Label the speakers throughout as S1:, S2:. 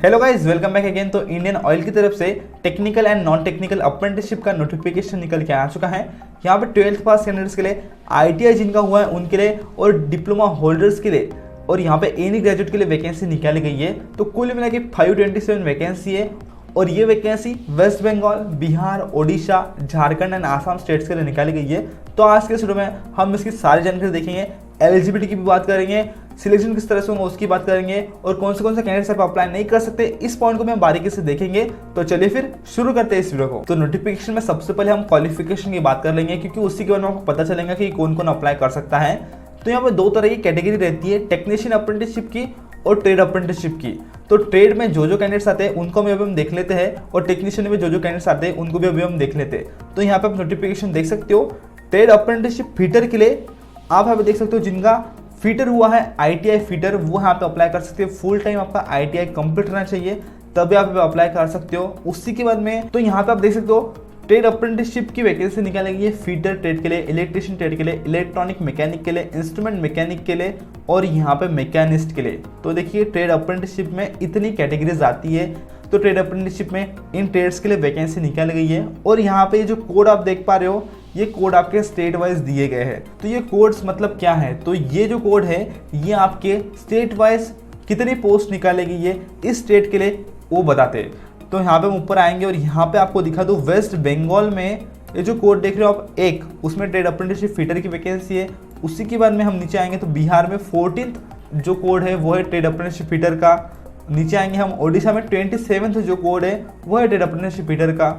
S1: Hello guys, welcome back again. तो Indian oil की तरफ से technical and non technical apprenticeship का नोटिफिकेशन निकल के आ चुका है। यहाँ पे 12th पास कैंडिडेट्स के लिए, ITI जिनका हुआ है उनके लिए और डिप्लोमा होल्डर्स के लिए और यहाँ पे एनी ग्रेजुएट के लिए वैकेंसी निकाली गई है। तो कुल मिला के 527 वैकेंसी है और ये vacancy West Bengal, Bihar, Odisha, Jharkhand and Assam states के लिए निकाली गई है। तो आज के वीडियो में हम इसकी सारी जानकारी देखेंगे, एलिजिबिलिटी की भी बात करेंगे, सिलेक्शन किस तरह से होगा उसकी बात करेंगे और कौन से कैंडिडेट्स आप अप्लाई नहीं कर सकते, इस पॉइंट को हम बारीकी से देखेंगे। तो चलिए फिर शुरू करते हैं इस वीडियो को। तो नोटिफिकेशन में सबसे पहले हम क्वालिफिकेशन की बात कर लेंगे, क्योंकि उसी के बारे में आपको पता चलेगा कि कौन कौन अप्लाई कर सकता है। तो यहाँ पे दो तरह की कैटेगरी रहती है, टेक्नीशियन अप्रेंटिसशिप की और ट्रेड अप्रेंटिसशिप की। तो ट्रेड में जो कैंडिडेट्स आते हैं उनको भी अभी हम देख लेते हैं और टेक्नीशियन में जो कैंडिडेट्स आते हैं उनको भी अभी हम देख लेते हैं। तो यहाँ पे आप नोटिफिकेशन देख सकते हो, ट्रेड अप्रेंटिसशिप फीटर के लिए आप यहाँ पे देख सकते हो, जिनका फीटर हुआ है ITI फीटर, वो यहाँ पे अप्लाई कर सकते हो। फुल टाइम आपका ITI कंप्लीट रहना चाहिए, तभी आप अप्लाई कर सकते हो। उसी के बाद में तो यहाँ पे आप देख सकते हो ट्रेड अप्रेंटिसशिप की वैकेंसी निकाली गई है फीटर ट्रेड के लिए, इलेक्ट्रिशियन ट्रेड के लिए, इलेक्ट्रॉनिक मैकेनिक के लिए, इंस्ट्रूमेंट मैकेनिक के लिए और यहाँ पे मैकेनिस्ट के लिए। तो देखिए ट्रेड अप्रेंटिसशिप में इतनी कैटेगरीज आती है। तो ट्रेड अप्रेंटिसशिप में इन ट्रेड्स के लिए वैकेंसी निकाली गई है और यहाँ पे जो कोड आप देख पा रहे हो, ये कोड आपके स्टेट वाइज दिए गए हैं। तो ये कोड्स मतलब क्या है, तो ये जो कोड है ये आपके स्टेट वाइज कितनी पोस्ट निकाली गई है इस स्टेट के लिए वो बताते हैं। तो यहाँ पे हम ऊपर आएंगे और यहाँ पे आपको दिखा दो, वेस्ट बंगाल में ये जो कोड देख रहे हो आप एक, उसमें ट्रेड अप्रेंटिसशिप फीटर की वैकेंसी है। उसी के बाद में हम नीचे आएंगे तो बिहार में 14th जो कोड है वो है ट्रेड अप्रेंटिसशिप फीटर का। नीचे आएंगे हम ओडिशा में 27th जो कोड है वो है ट्रेड अप्रेंटिसशिप फीटर का।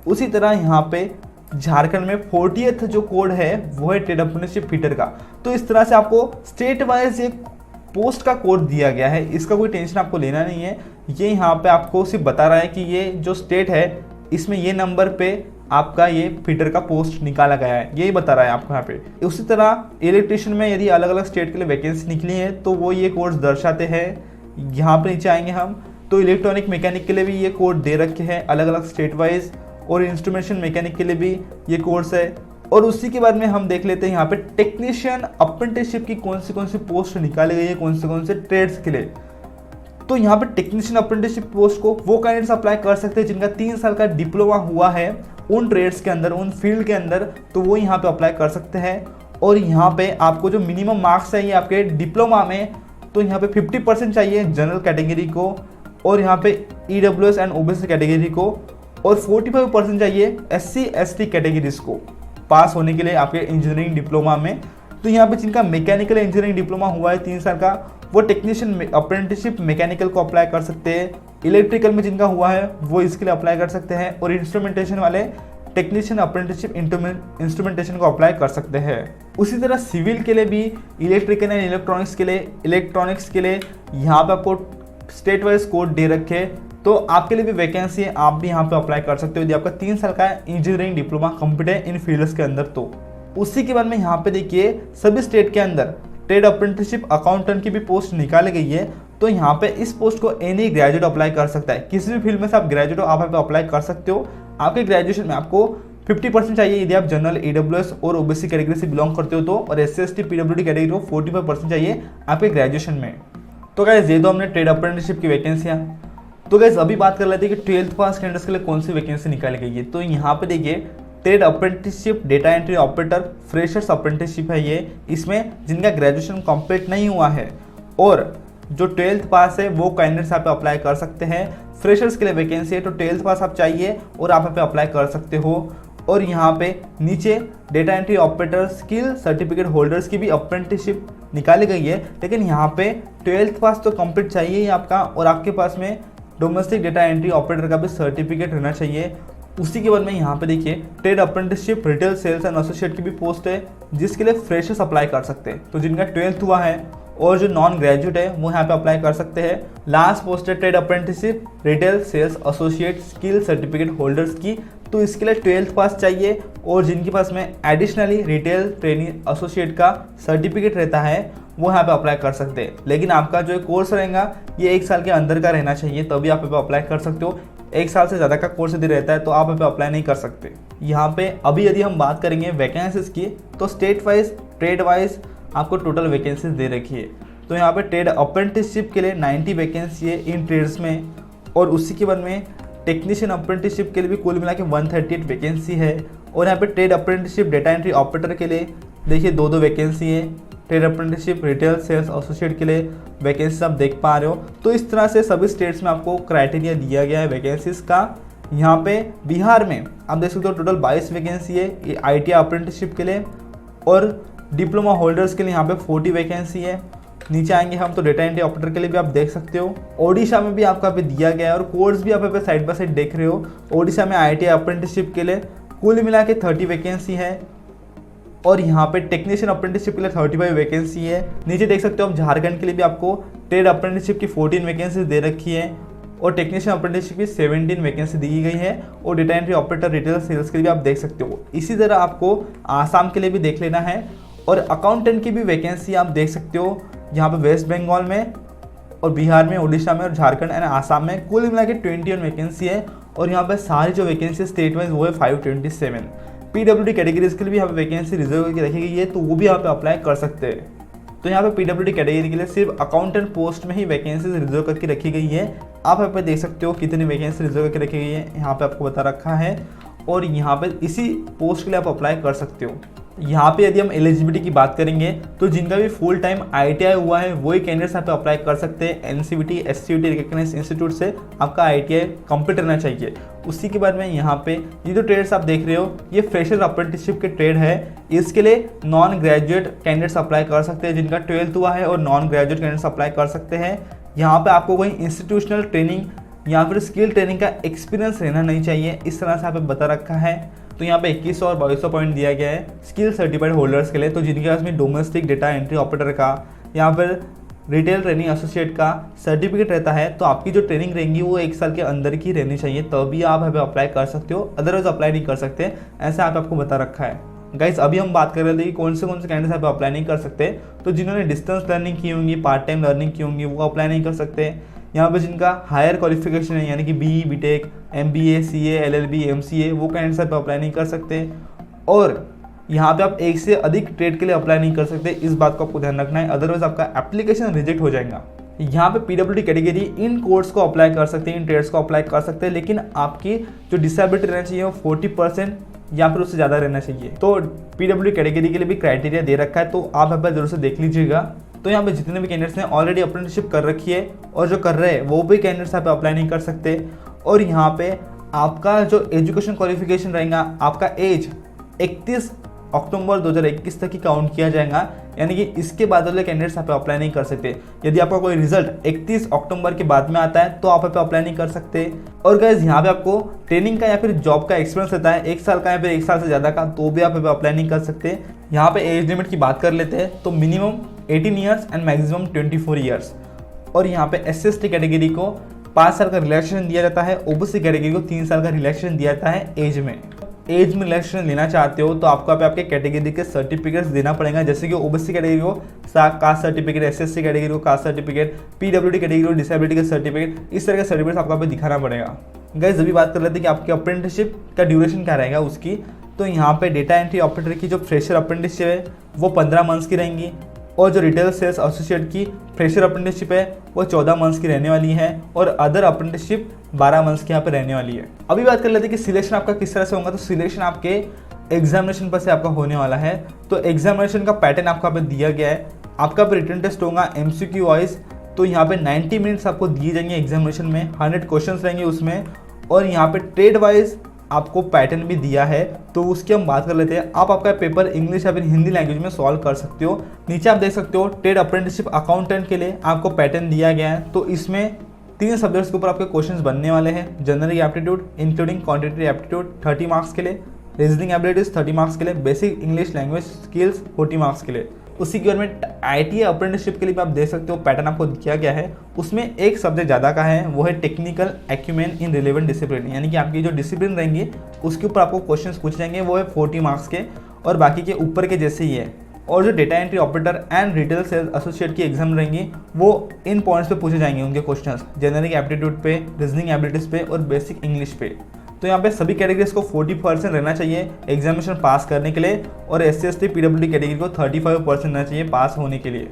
S1: उसी तरह यहाँ पे झारखंड में 40th जो कोड है वो है ट्रेड अप्रेंटिसशिप फीटर का। तो इस तरह से आपको स्टेट वाइज एक पोस्ट का कोड दिया गया है, इसका कोई टेंशन आपको लेना नहीं है। ये यहाँ पे आपको सिर्फ बता रहा है कि ये जो स्टेट है इसमें ये नंबर पे आपका ये फीटर का पोस्ट निकाला गया है, यही बता रहा है आपको यहाँ पे। उसी तरह इलेक्ट्रिशियन में यदि अलग अलग स्टेट के लिए वैकेंसी निकली है तो वो ये कोड्स दर्शाते हैं। यहाँ पे नीचे आएंगे हम तो इलेक्ट्रॉनिक मैकेनिक के लिए भी ये कोड दे रखे हैं अलग अलग स्टेट वाइज और इंस्ट्रूमेंटेशन मैकेनिक के लिए भी ये कोर्स है। और उसी के बाद में हम देख लेते हैं यहाँ पे टेक्नीशियन अप्रेंटिसशिप की कौन सी पोस्ट निकाली गई है कौन से ट्रेड्स के लिए। तो यहाँ पे टेक्नीशियन अप्रेंटिसशिप पोस्ट को वो कैंडिडेट्स अप्लाई कर सकते हैं जिनका 3 साल का डिप्लोमा हुआ है उन ट्रेड्स के अंदर, उन फील्ड के अंदर, तो वो यहाँ पे अप्लाई कर सकते हैं। और यहाँ पे आपको जो मिनिमम मार्क्स चाहिए आपके डिप्लोमा में, तो यहाँ पे 50% चाहिए जनरल कैटेगरी को और यहाँ पे EWS एंड OBC कैटेगरी को और 45% चाहिए SC ST कैटेगरीज को पास होने के लिए आपके इंजीनियरिंग डिप्लोमा में। तो यहाँ पे जिनका मैकेनिकल इंजीनियरिंग डिप्लोमा हुआ है 3 साल का, वो टेक्नीशियन अप्रेंटिसशिप मैकेनिकल को अप्लाई कर सकते हैं। इलेक्ट्रिकल में जिनका हुआ है वो इसके लिए अप्लाई कर सकते हैं और इंस्ट्रूमेंटेशन वाले टेक्नीशियन अप्रेंटिसशिप इंस्ट्रूमेंटेशन को अप्लाई कर सकते हैं। उसी तरह सिविल के लिए भी, इलेक्ट्रिकल एंड इलेक्ट्रॉनिक्स के लिए यहाँ पे आपको स्टेट वाइज कोड दे रखे, तो आपके लिए भी वैकेंसी है, आप भी यहाँ पे अप्लाई कर सकते हो यदि आपका 3 साल का इंजीनियरिंग डिप्लोमा कंप्लीट है इन फील्ड्स के अंदर। तो उसी के बाद में यहाँ पे देखिए सभी स्टेट के अंदर ट्रेड अप्रेंटिसशिप अकाउंटेंट की भी पोस्ट निकाली गई है। तो यहाँ पे इस पोस्ट को एनी ग्रेजुएट अप्लाई कर सकता है, किसी भी फील्ड में से आप ग्रेजुएट हो आप यहाँ पे अप्लाई कर सकते हो। आपके ग्रेजुएशन में आपको 50% चाहिए यदि आप जनरल, EWS और OBC कैटेगरी से बिलोंग करते हो तो, और SC ST PWD कैटेगरी को 45% चाहिए आपके ग्रेजुएशन में। तो गाइस ये तो हमने ट्रेड अप्रेंटिसशिप की वैकेंसियाँ। तो गाइस अभी बात कर लेते हैं कि 12th पास कैंडिडेट्स के लिए कौन सी वैकेंसी निकाली गई है। तो यहाँ पे देखिए trade apprenticeship data entry operator freshers apprenticeship है ये, इसमें जिनका ग्रेजुएशन कंप्लीट नहीं हुआ है और जो 12th पास है वो कैंडिडेट्स यहाँ पे अप्लाई कर सकते हैं। फ्रेशर्स के लिए वैकेंसी है तो 12th पास आप चाहिए और आप यहाँ पे अप्लाई कर सकते हो। और यहाँ पे नीचे data entry operator skill certificate holders की भी अप्रेंटिसशिप निकाली गई है, लेकिन यहाँ पे 12th पास तो कंप्लीट चाहिए ही आपका और आपके पास में डोमेस्टिक डेटा एंट्री ऑपरेटर का भी सर्टिफिकेट रहना चाहिए। उसी के बाद में यहाँ पे देखिए trade apprenticeship retail sales and associate की भी पोस्ट है जिसके लिए फ्रेशर्स अप्लाई कर सकते हैं। तो जिनका 12th हुआ है और जो नॉन ग्रेजुएट है वो यहाँ पे अप्लाई कर सकते हैं। लास्ट पोस्ट है trade apprenticeship retail sales associate skill certificate holders की, तो इसके लिए 12th पास चाहिए और जिनके पास में एडिशनली रिटेल ट्रेनिंग एसोसिएट का सर्टिफिकेट रहता है वो यहाँ पे अप्लाई कर सकते हैं। लेकिन आपका जो कोर्स रहेगा ये 1 साल के अंदर का रहना चाहिए, तभी आप यहाँ पे अप्लाई कर सकते हो। 1 साल से ज़्यादा का कोर्स यदि रहता है तो आप यहाँ पे अप्लाई नहीं कर सकते। यहाँ पे अभी यदि हम बात करेंगे वैकेंसीज की, तो स्टेट वाइज ट्रेड वाइज आपको टोटल वैकेंसीज दे रखी है। तो यहाँ पे ट्रेड अप्रेंटिसशिप के लिए 90 वैकेंसी है इन ट्रेड्स में और उसी के बाद में टेक्नीशियन अप्रेंटिसशिप के लिए भी कुल मिला के 138 वैकेंसी है। और यहाँ पे trade apprenticeship data entry operator के लिए देखिए 2 वैकेंसी है। Trade apprenticeship retail sales associate के लिए वैकेंसी आप देख पा रहे हो। तो इस तरह से सभी स्टेट्स में आपको क्राइटेरिया दिया गया है वैकेंसीज का। यहाँ पे बिहार में आप देख सकते हो टोटल 22 वैकेंसी है ITI अप्रेंटिसशिप के लिए, और डिप्लोमा होल्डर्स के लिए यहाँ पे 40 वैकेंसी है। नीचे आएंगे हम तो डेटा एंट्री ऑपरेटर के लिए भी आप देख सकते हो। ओडिशा में भी आपका पे दिया गया है और कोर्स भी आप पे साइड बाय साइड देख रहे हो। ओडिशा में ITI अप्रेंटिसशिप के लिए कुल मिला के 30 वैकेंसी है, और यहाँ पे टेक्नीशियन अप्रेंटिसशिप के लिए 35 वैकेंसी है। नीचे देख सकते हो आप झारखंड के लिए भी आपको ट्रेड अप्रेंटिसशिप की 14 वैकेंसी दे रखी है, और टेक्नीशियन अप्रेंटिसशिप की 17 वैकेंसी दी गई है, और data entry operator retail sales के लिए भी आप देख सकते हो। इसी तरह आपको आसाम के लिए भी देख लेना है, और अकाउंटेंट की भी वैकेंसी आप देख सकते हो यहाँ पे वेस्ट बंगाल में और बिहार में, उड़ीसा में और झारखंड एंड आसाम में कुल मिला के 21 वैकेंसी है। और यहाँ पे सारी जो वैकेंसी स्टेट वाइज वो है 527। PWD कैटेगरीज के लिए भी यहाँ पे वैकेंसी रिजर्व करके रखी गई है, तो वो भी यहाँ पे अप्लाई कर सकते हैं। तो यहाँ पे PWD कैटेगरी के लिए सिर्फ अकाउंटेंट पोस्ट में ही वैकेंसी रिजर्व करके रखी गई है। आप यहाँ पे देख सकते हो कितनी वैकेंसी रिजर्व करके रखी गई है, यहाँ पे आपको बता रखा है, और यहाँ पे इसी पोस्ट के लिए आप अप्लाई कर सकते हो। यहाँ पे यदि हम एलिजिबिलिटी की बात करेंगे तो जिनका भी फुल टाइम ITI हुआ है वही कैंडिडेट्स यहाँ पे अप्लाई कर सकते हैं। NCVT SCVT रिकग्नाइज्ड इंस्टीट्यूट से आपका ITI कंप्लीट रहना चाहिए। उसी के बाद में यहाँ पे ये जो ट्रेड्स आप देख रहे हो ये फ्रेशर अप्रेंटिसशिप के ट्रेड है। इसके लिए नॉन ग्रेजुएट कैंडिडेट्स अप्लाई कर सकते हैं, जिनका 12th हुआ है, और नॉन ग्रेजुएट कैंडिडेट्स अप्लाई कर सकते हैं। यहाँ पे आपको कोई इंस्टीट्यूशनल ट्रेनिंग या फिर स्किल ट्रेनिंग का एक्सपीरियंस रहना नहीं चाहिए, इस तरह से यहाँ पे बता रखा है। तो यहाँ पे 2100 और 2200 पॉइंट दिया गया है स्किल सर्टिफाइड होल्डर्स के लिए। तो जिनके पास में डोमेस्टिक डेटा एंट्री ऑपरेटर का या फिर रिटेल ट्रेनिंग एसोसिएट का सर्टिफिकेट रहता है, तो आपकी जो ट्रेनिंग रहेंगी वो 1 साल के अंदर की रहनी चाहिए, तभी आप यहाँ पे अप्लाई कर सकते हो, अदरवाइज अप्लाई नहीं कर सकते। ऐसा आपको बता रखा है। गाइस अभी हम बात कर रहे थे कि कौन से कैंडिडेट्स यहाँ पे अप्लाई नहीं कर सकते। तो जिन्होंने डिस्टेंस लर्निंग की होंगी, पार्ट टाइम लर्निंग की होंगी, वो अप्लाई नहीं कर सकते। यहाँ पे जिनका हायर क्वालिफिकेशन है यानी कि BE BTech MBA CA LLB MCA, वो कैंडिडेट्स यहाँ पे अप्लाई नहीं कर सकते। और यहाँ पे आप एक से अधिक ट्रेड के लिए अप्लाई नहीं कर सकते, इस बात को आपको ध्यान रखना है, अदरवाइज आपका एप्लीकेशन रिजेक्ट हो जाएगा। यहाँ पे PWD कैटेगरी इन कोर्स को अप्लाई कर सकते हैं, इन ट्रेड्स को अप्लाई कर सकते हैं, लेकिन आपकी जो डिसेबिलिटी रहना चाहिए वो 40% या फिर उससे ज़्यादा रहना चाहिए। तो PWD कैटेगरी के लिए भी क्राइटेरिया दे रखा है, तो आप यहाँ पर जरूर से देख लीजिएगा। तो यहाँ पे जितने भी कैंडिडेट्स ने ऑलरेडी अप्रेंटिसशिप कर रखी है और जो कर रहे हैं वो भी कैंडिडेट्स यहाँ पे अप्लाई नहीं कर सकते। और यहाँ पे आपका जो एजुकेशन क्वालिफिकेशन रहेगा, आपका एज 31 अक्टूबर 2021 तक ही काउंट किया जाएगा, यानी कि इसके बाद वाले कैंडिडेट्स यहाँ पे अप्लाई नहीं कर सकते। यदि आपका कोई रिजल्ट 31 अक्टूबर के बाद में आता है तो आप यहाँ पे अप्लाई नहीं कर सकते। और गाइस यहाँ पे आपको ट्रेनिंग का या फिर जॉब का एक्सपीरियंस रहता है 1 साल का या फिर 1 साल से ज़्यादा का, तो भी आप यहाँ पे अप्लाई नहीं कर सकते। यहाँ पे एज लिमिट की बात कर लेते हैं तो minimum 18 years and maximum 24 years. और यहाँ पे SC/ST कैटेगरी को 5 साल का रिलैक्सेशन दिया जाता है, OBC कैटेगरी को 3 साल का रिलैक्सेशन दिया जाता है एज में। एज में रिलैक्सेशन लेना चाहते हो तो आपको आपके कैटेगरी के सर्टिफिकेट्स देना पड़ेगा, जैसे कि OBC कैटेगरी को कास्ट सर्टिफिकेट, SC/ST कैटेगरी को कास्ट सर्टिफिकेट, PWD कैटेगरी को डिसेबिलिटी का सर्टिफिकेट, इस तरह के सर्टिफिकेट्स आपको पे दिखाना पड़ेगा। गाइस अभी बात कर लेते हैं कि आपके अप्रेंटिसशिप का ड्यूरेशन क्या रहेगा उसकी। तो यहाँ पे डेटा एंट्री ऑपरेटर की जो फ्रेशर अप्रेंटिसशिप है वो 15 मंथ्स की रहेंगी, और जो रिटेल सेल्स एसोसिएट की फ्रेशर अप्रेंटिसशिप है वो 14 मंथ्स की रहने वाली है, और अदर अप्रेंटिसशिप 12 मंथ्स की यहाँ पे रहने वाली है। अभी बात कर लेते हैं कि सिलेक्शन आपका किस तरह से होगा। तो सिलेक्शन आपके एग्जामिनेशन पर से आपका होने वाला है। तो एग्जामिनेशन का पैटर्न आपको यहाँ पे दिया गया है। आपका रिटन टेस्ट होगा MCQ वाइज, तो यहाँ पे 90 मिनट्स आपको दिए जाएंगे एग्जामिनेशन में, 100 क्वेश्चन रहेंगे उसमें, और यहाँ पे ट्रेड वाइज आपको पैटर्न भी दिया है, तो उसकी हम बात कर लेते हैं। आप आपका पेपर इंग्लिश या फिर हिंदी लैंग्वेज में सॉल्व कर सकते हो। नीचे आप देख सकते हो ट्रेड अप्रेंटिसशिप अकाउंटेंट के लिए आपको पैटर्न दिया गया है। तो इसमें 3 सब्जेक्ट्स के ऊपर आपके क्वेश्चंस बनने वाले हैं। General aptitude including quantitative aptitude 30 marks के लिए, रीजनिंग एबिलिटीज 30 मार्क्स के लिए, basic English language skills 40 marks के लिए। उसी के बारे में ITI अप्रेंटिसशिप के लिए भी आप देख सकते हो पैटर्न आपको दिया गया है। उसमें एक सब्जेक्ट ज़्यादा का है, वो है टेक्निकल एक्यूमेन इन रिलेवेंट डिसिप्लिन, यानी कि आपकी जो डिसिप्लिन रहेंगी उसके ऊपर आपको क्वेश्चंस पूछे जाएंगे, वो है 40 मार्क्स के, और बाकी के ऊपर के जैसे ही है। और जो data entry operator and retail sales associate की एग्जाम रहेंगी वो इन पॉइंट्स पे पूछे जाएंगे उनके क्वेश्चंस, जनरल एप्टीट्यूड पे, रीजनिंग एबिलिटीज पे और बेसिक इंग्लिश पे। तो यहाँ पे सभी कैटेगरीज को 40% रहना चाहिए एग्जामिनेशन पास करने के लिए, और SC/ST PWD कैटेगरी को 35% रहना चाहिए पास होने के लिए।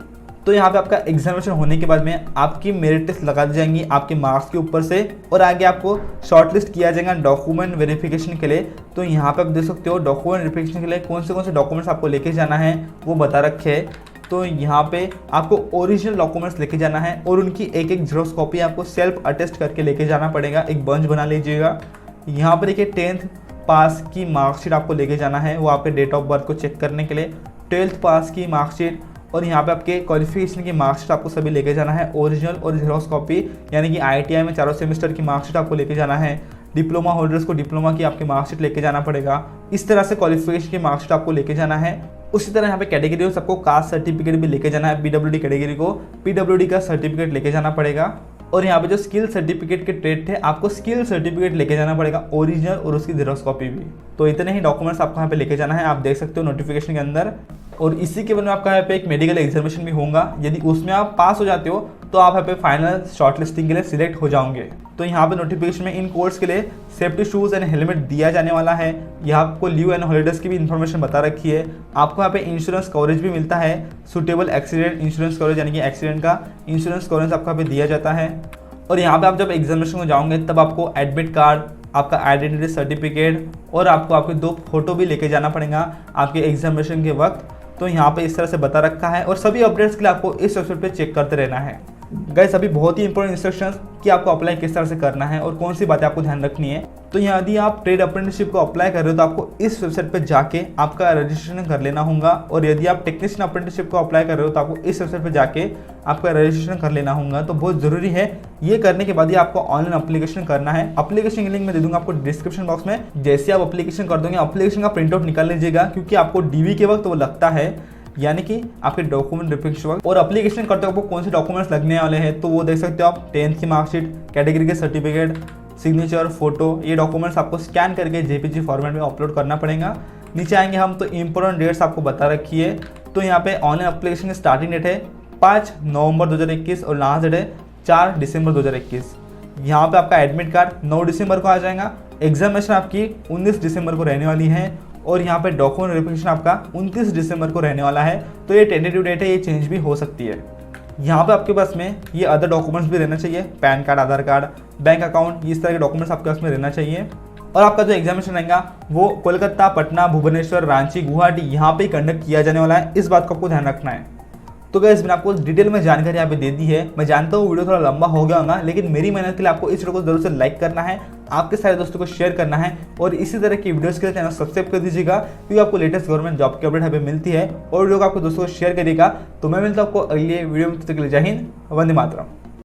S1: तो यहाँ पे आपका एग्जामिनेशन होने के बाद में आपकी मेरिट टेस्ट लगा दी जाएंगी आपके मार्क्स के ऊपर से, और आगे आपको शॉर्टलिस्ट किया जाएगा डॉक्यूमेंट वेरिफिकेशन के लिए। तो यहाँ पे आप देख सकते हो डॉक्यूमेंट वेरिफिकेशन के लिए कौन से डॉक्यूमेंट्स आपको लेके जाना है वो बता रखे है। तो यहाँ पे आपको ओरिजिनल डॉक्यूमेंट्स लेके जाना है और उनकी एक एक जेरॉक्स कॉपी आपको सेल्फ अटेस्ट करके लेके जाना पड़ेगा, एक बंच बना लीजिएगा। यहाँ पर देखिए 10th पास की मार्कशीट आपको लेके जाना है, वो आपके डेट ऑफ बर्थ को चेक करने के लिए, 12th पास की मार्कशीट, और यहाँ पे आपके क्वालिफिकेशन की मार्कशीट आपको सभी लेके जाना है ओरिजिनल और जेरॉक्स कॉपी, यानी कि ITI में चारों सेमेस्टर की मार्कशीट आपको लेके जाना है। डिप्लोमा होल्डर्स को डिप्लोमा की आपकी मार्कशीट लेके जाना पड़ेगा। इस तरह से क्वालिफिकेशन की मार्कशीट आपको लेके जाना है। उसी तरह यहाँ पे कैटेगरी को सबको कास्ट सर्टिफिकेट भी लेके जाना है। PWD कैटेगरी को PWD का सर्टिफिकेट लेके जाना पड़ेगा। और यहाँ पे जो स्किल सर्टिफिकेट के ट्रेड थे आपको स्किल सर्टिफिकेट लेके जाना पड़ेगा ओरिजिनल और उसकी जेरॉक्स कॉपी भी। तो इतने ही डॉक्यूमेंट्स आपको यहाँ पे लेके जाना है, आप देख सकते हो नोटिफिकेशन के अंदर। और इसी के बाद में आपका यहाँ पे एक मेडिकल एग्जामिनेशन भी होगा, यदि उसमें आप पास हो जाते हो तो आप यहाँ पे फाइनल शॉर्ट लिस्टिंग के लिए सिलेक्ट हो जाओगे। तो यहाँ पे नोटिफिकेशन में इन कोर्स के लिए सेफ्टी शूज़ एंड हेलमेट दिया जाने वाला है। यहाँ आपको लीव एंड हॉलीडेज की भी इन्फॉर्मेशन बता रखी है। आपको यहाँ पे इंश्योरेंस कवरेज भी मिलता है, सुटेबल एक्सीडेंट इंश्योरेंस कवरेज, यानी कि एक्सीडेंट का इंश्योरेंस कवरेज आपको यहाँ पे दिया जाता है। और यहाँ पे आप जब एग्जामिनेशन में जाओगे तब आपको एडमिट कार्ड, आपका आइडेंटिटी सर्टिफिकेट और आपको आपके 2 फोटो भी लेके जाना पड़ेगा आपके एग्जामिनेशन के वक्त। तो यहाँ पे इस तरह से बता रखा है और सभी अपडेट्स के लिए आपको इस वेबसाइट पे चेक करते रहना है। गाइस अभी बहुत ही इंपॉर्टेंट इंस्ट्रक्शंस कि आपको अप्लाई किस तरह से करना है और कौन सी बातें आपको ध्यान रखनी है। तो यदि आप ट्रेड अप्रेंटिसशिप को अप्लाई कर रहे हो तो आपको इस वेबसाइट पे जाके आपका रजिस्ट्रेशन कर लेना होगा, और यदि आप टेक्नीशियन अप्रेंटिसशिप को अप्लाई कर रहे हो तो आपको इस वेबसाइट पे जाके आपका रजिस्ट्रेशन कर लेना होगा। तो बहुत ज़रूरी है, ये करने के बाद ही आपको ऑनलाइन अप्लीकेशन करना है। अप्लीकेशन की लिंक मैं दे दूंगा आपको डिस्क्रिप्शन बॉक्स में। जैसे आप अप्लीकेशन कर दोगे अप्लीकेशन का प्रिंट आउट निकाल लीजिएगा, क्योंकि आपको DV के वक्त वो लगता है, यानी कि आपके डॉक्यूमेंट वेरिफिकेशन वक्त। और एप्लीकेशन करते वक्त आपको कौन से डॉक्यूमेंट्स लगने वाले हैं तो वो देख सकते हो आप। 10th की मार्कशीट, कैटेगरी के सर्टिफिकेट, सिग्नेचर, फोटो, ये डॉक्यूमेंट्स आपको स्कैन करके JPG फॉर्मेट में अपलोड करना पड़ेगा। नीचे आएंगे हम तो इंपॉर्टेंट डेट्स आपको बता रखी है। तो यहाँ पे ऑनलाइन एप्लीकेशन की स्टार्टिंग डेट है 5 नवंबर 2021 और लास्ट डेट है 4 दिसंबर 2021। यहाँ पे आपका एडमिट कार्ड 9 दिसंबर को आ जाएगा। एग्जामिनेशन आपकी 19 दिसंबर को रहने वाली है, और यहाँ पे डॉक्यूमेंट वेरिफिकेशन आपका 29 दिसंबर को रहने वाला है। तो ये टेंटेटिव डेट है, ये चेंज भी हो सकती है। यहाँ पे आपके पास में ये अदर डॉक्यूमेंट्स भी रहना चाहिए, पैन कार्ड, आधार कार्ड, बैंक अकाउंट, इस तरह के डॉक्यूमेंट्स आपके पास में रहना चाहिए। और आपका जो एग्जामिनेशन रहेगा वो कोलकाता, पटना, भुवनेश्वर, रांची, गुवाहाटी यहाँ पे कंडक्ट किया जाने वाला है। इस बात को आपको ध्यान रखना है। तो गाइस मैंने आपको डिटेल में जानकारी यहाँ पे दे दी है। मैं जानता हूँ वीडियो थोड़ा लंबा हो गया होगा, लेकिन मेरी मेहनत के लिए आपको इस वीडियो को जरूर से लाइक करना है, आपके सारे दोस्तों को शेयर करना है, और इसी तरह की वीडियोस के लिए चैनल सब्सक्राइब कर दीजिएगा, क्योंकि आपको लेटेस्ट गवर्नमेंट जॉब की अपडेट यहाँ पे मिलती है। और वीडियो को आपको दोस्तों को शेयर करिएगा। तो मैं मिलता हूँ आपको अगले वीडियो में, तब तक के लिए जय हिंद, वंदे मातरम।